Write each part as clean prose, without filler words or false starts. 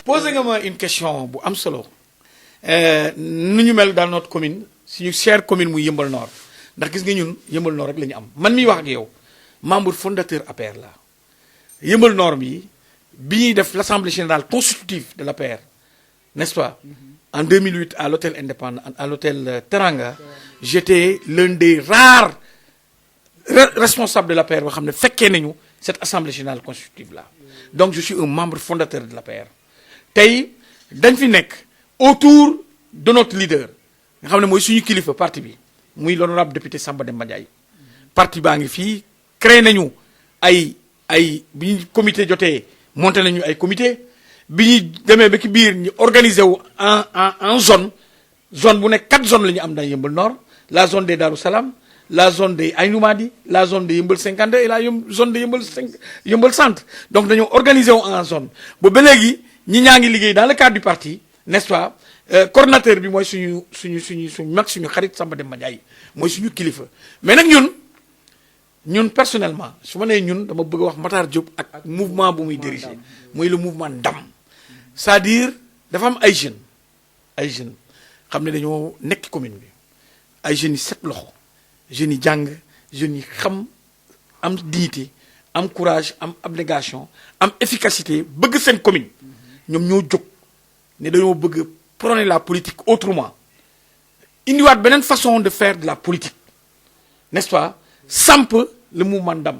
posé nga ma une question bu am solo nu ñu mel dans notre commune suñu chère commune muy Yeumbeul Nord ndax gis nga ñun Yeumbeul Nord rek la ñu am man miy wax ak yow membre fondateur APR la Yeumbeul Nord bi ñuy def l'assemblée générale constitutive de l'APR n'est-ce pas en 2008 à l'hôtel Indépendance à l'hôtel Teranga j'étais l'un des rares responsables de l'APR boo xam ne fekkee nañu cette assemblée générale constitutive là donc je suis un membre fondateur de l'APR tey dañ fi nekk autour de notre leader nga xam ne mooy suñu kilifa parti bi muy l'honorable député Samba Demba Ndiaye parti baa ngi fii créé nañu ay bi ñu comité jotee monté nañu ay comité bi ñu demee ba ci biir ñu organisé wu en zone bu nekk 4 zones la ñu am dans Yeumbeul Nord la zone des Darou Salam la zone des Aïnou Mady la zone de Yeumbeul 52 et la zone de Yeumbeul Centre donc dañoo organisé wu en zone ba léegi ñi ñaa ngi liggéey dans le cadre du parti n'est-ce pas coordonnateur bi mooy suñu mag suñu xarit Samba Demba Ndiaye mooy suñu kilifa mais nag ñun personnellement su ma nee ñun dama bëgg a wax Matar Diop ak mouvement bu muy diriger mooy le mouvement Ndam c'est-à-dire dafa am ay jeunes xam ne dañoo nekk commune bi ay jeunes yi set loxo jeunes yi jàng jeunes yi xam am dignité am courage am abnégation am efficacité bëgg seen commune ñoom ñoo jóg ne dañoo bëgg prôner la politique autrement indiwaat beneen façon de faire de la politique n'est-ce pas samp le mouvement Ndam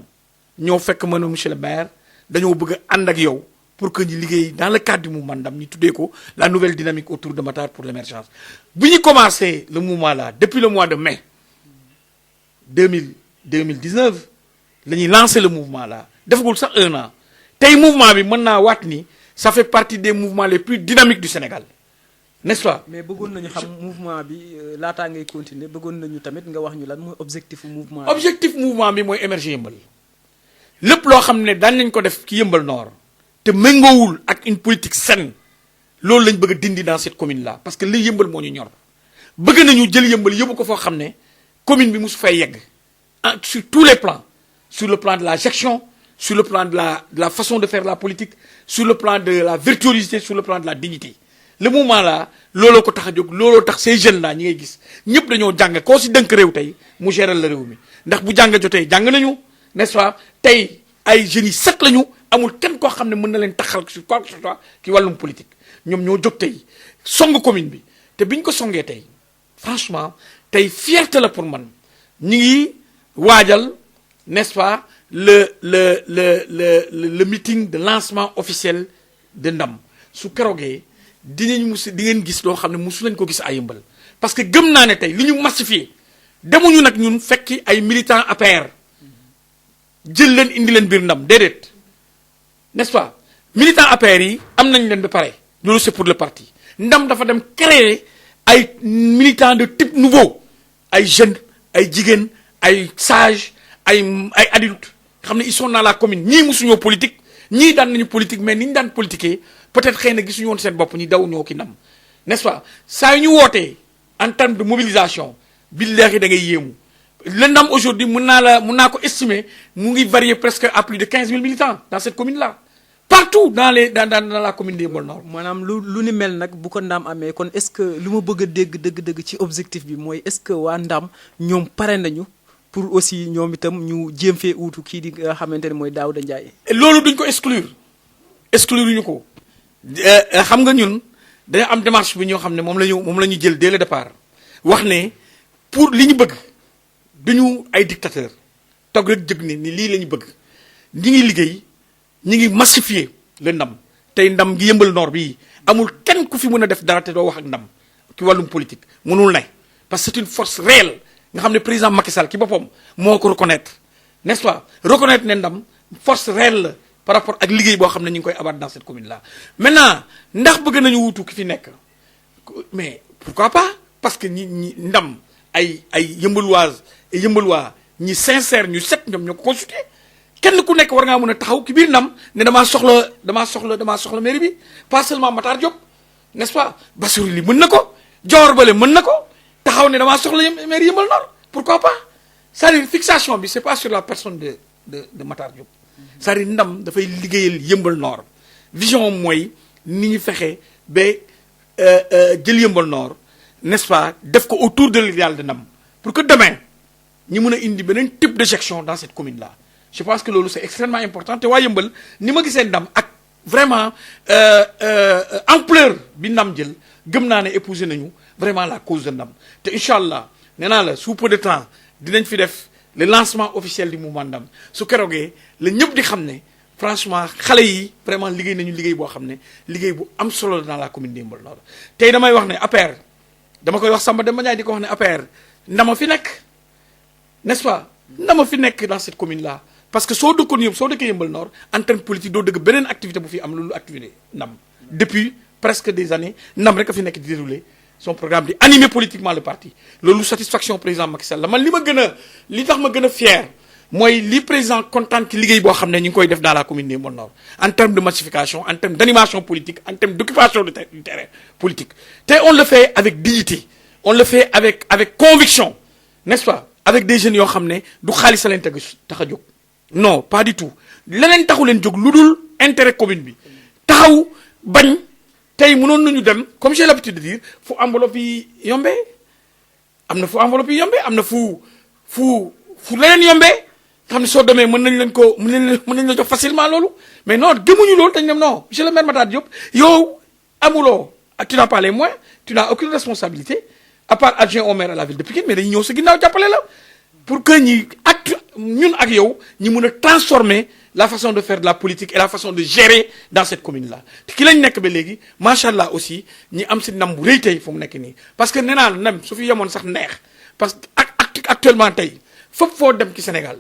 ñoo fekk ma ne monsieur le maire dañoo bëgg a ànd ak yow pour que ñu liggéey dans le cadre du mouvement Ndam ñu tuddee ko la nouvelle dynamique autour de Matar pour l'émergence bu ñu commencé le mouvement là depuis le mois de mai 2019 la ñuy lancé le mouvement là defagul sax 1 an tey mouvement bi mën naa waat ni ça fait partie des mouvements les plus dynamiques du Sénégal n'est-ce pas. mais bëggoon nañu xam mouvement bi laataa ngay continuer bëggoon nañu tamit nga wax ñu lan mooy objectif mouvement bi. objectif mouvement bi mooy émerger Yeumbeul lépp loo xam ne daan nañ ko def ci Yeumbeul Nord te méngoowul ak une politique saine loolu lañ bëgg a dindi dans cette commune là parce que li Yeumbeul moo ñu ñor bëgg nañu jël Yeumbeul yóbbu ko foo xam ne commune bi mosu fay yegg sur tous les plans sur le plan de la gestion sur le plan de la façon de faire la politique sur le plan de la virtuosité sur le plan de la dignité le mouvement là looloo ko tax a jóg looloo tax ces jeunes là ñi ngay gis ñëpp dañoo jàng koo si dënk réew tey mu géral la réew mi ndax bu jàng jotee jàng nañu n'est-ce pas tey ay jeunes yi set lañu amul kenn koo xam ne mën na leen taxal sur quoi que ce soit ki wàllum politique ñoom ñoo jóg tey song commune bi te biñ ko songee tey franchement tey fierté la pour man ñi ngi waajal n'est-ce pas le meeting de lancement officiel de Ndam su keroogee di ngeen gis loo xam ne musu lañ ko gis ay Yeumbeul parce que gëm naa ne tey li ñu massifié demuñu nag ñun fekki ay militants APR jël leen indi leen biir Ndam déedéet n'est-ce pas militants APR yi am nañ leen ba pare loolu c'est pour le parti Ndam dafa dem créer ay militants de type nouveau ay jeunes ay jigéen ay sages ay adultes xam ne ils sont dans la commune ñii musuñoo politique ñii daan nañu politique mais ni ñu daan politiquer peut-être xëy na gisuñu woon seen bopp ñi daw ñoo ki Ndam n'est-ce pas saa yu ñu wootee en termes de mobilisation billahi da ngay yéemu le Ndam aujourd'hui mën naa ko estimer mu ngi varier presque à plus de 15 000 militants dans cette commune là partout dans la commune de Yeumbeul Nord. maanaam lu ni mel nag bu ko Ndam amee kon est-ce que lu ma bëgg a dëgg ci objectif bi mooy est-ce que waa Ndam ñoom pare nañu pour aussi ñoom itam ñu jéem fee uutu kii di nga xamante ne mooy Daouda Ndiaye. loolu duñ ko exclure ñu ko xam nga ñun dañoo am démarche bi ñoo xam ne moom la ñu jël dès le départ wax ne pour li ñu bëgg duñu ay dictateurs toog rek jëg ni lii la ñu bëgg ñi ngi liggéey ñi ngi massifier le Ndam tey Ndam gi Yeumbeul Nord bii amul kenn ku fi mën a def dara te doo wax ak Ndam ci wàllum politique mënul ne parce que c'est une force réelle nga xam ne président Macky Sall ki boppam moo ko reconnaître n'est-ce pas reconnaître ne Ndam force réelle la par rapport ak liggéey boo xam ne ñu ngi koy abattre dans cette commune là maintenant ndax bëgg nañu wutu ki fi nekk mais pourquoi pas parce que ñi Ndam ay Yeumbeulloises et Yeumbeullois ñi sincère ñu set ñoom ñoo ko consulté kenn ku nekk war ngaa mën a taxaw ki biir Ndam ne damaa soxla mairie bi pas seulement Matar Diop n'est-ce pas Bassirou li mën na ko Dior Bale mën na ko taxaw ne damaa soxla mairie Yeumbeul Nord pourquoi pas c'est-à-dire fixation bi c'est pas sur la personne de Matar Diop c'est-à-dire Ndam dafay liggéeyal Yeumbeul Nord vision mooy ni ñu fexe ba jël Yeumbeul Nord n'est-ce pas def ko autour de l'idéal de Ndam pour que demain ñu mën a indi beneen type de gestion dans cette commune là. Je pense que loolu c'est extrêmement important te waa Yeumbeul ni ma gisee Ndam ak vraiment ampleur bi Ndam jël gëm naa ne épouser nañu vraiment la cause de Ndam te incha allah nee naa la sous peu de temps dinañ fi def le lancement officiel du mouvement Ndam su keroogee la ñëpp di xam ne franchement xale yi vraiment liggéey nañu liggéey boo xam ne liggéey bu am solo dans la commune de Yeumbeul Nord tey damay wax ne APR dama koy wax Samba Demba Ndiaye di ko wax ne APR ndama fi nekk n'est-ce pas ndama fi nekk dans cette commune là parce que soo dëkkoon yëpp soo dëkkee Yeumbeul Nord en terme politique doo dëgg beneen activité bu fi am loolu activité Ndam depuis presque des années Ndam rek a fi nekk di dérouler son programme di animer politiquement le parti loolu satisfaction président Macky Sall la man li tax ma gën a fier mooy li président kontaan ci liggéey boo xam ne ñu ngi koy def dans la commune de Yeumbeul Nord en termes de massification en termes d'animation politique en termes d'occupation du terrain politique te on le fait avec dignité on le fait avec conviction n'est-ce pas avec des jeunes yoo xam ne du xaalis a leen tax a jóg non pas du tout leneen taxu leen jóg lu dul intérêt commune bi taxaw bañ tey mënoon nañu dem comme j'ai l'habitude de dire fu enveloppe yi yombee am na fu enveloppe yi yombee am na fu leneen yombee xam ne soo demee mën nañ la jox facilement loolu mais non gëmuñu loolu dañ dem non monsieur le maire Matar Diop yow amuloo tu n'as pas les moyens tu n'as aucune responsabilité à part adjoint au maire à la ville de Pikine mais dañuy ñëw sa ginnaaw jàppale la pour que ñun ak yow ñi mun a transformer la façon de faire de la politique et la façon de gérer dans cette commune là te ki lañ nekk ba léegi macha allah aussi ñi am si ndam bu rëy tey fu mu nekk nii parce que nee naa la ndam su fi yemoon sax neex parce que actuellement tey fépp foo dem ci Sénégal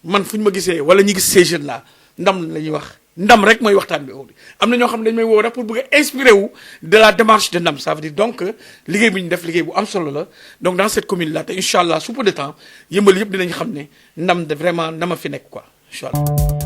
man fu ñu ma gisee wala ñu gis ces jeunes là ndam la ñuy wax ndam rek mooy waxtaan bi am na ñoo xam ne dañu may woo rek pour bëgg a inspiré wu de la démarche de ndam ça veut dire donc liggéey bi ñu def liggéey bu am solo la donc dans cette commune là te incha allah sous peu de temps Yeumbeul yëpp dinañ xam ne ndam de vraiment ndama fi nekk quoi incha allah.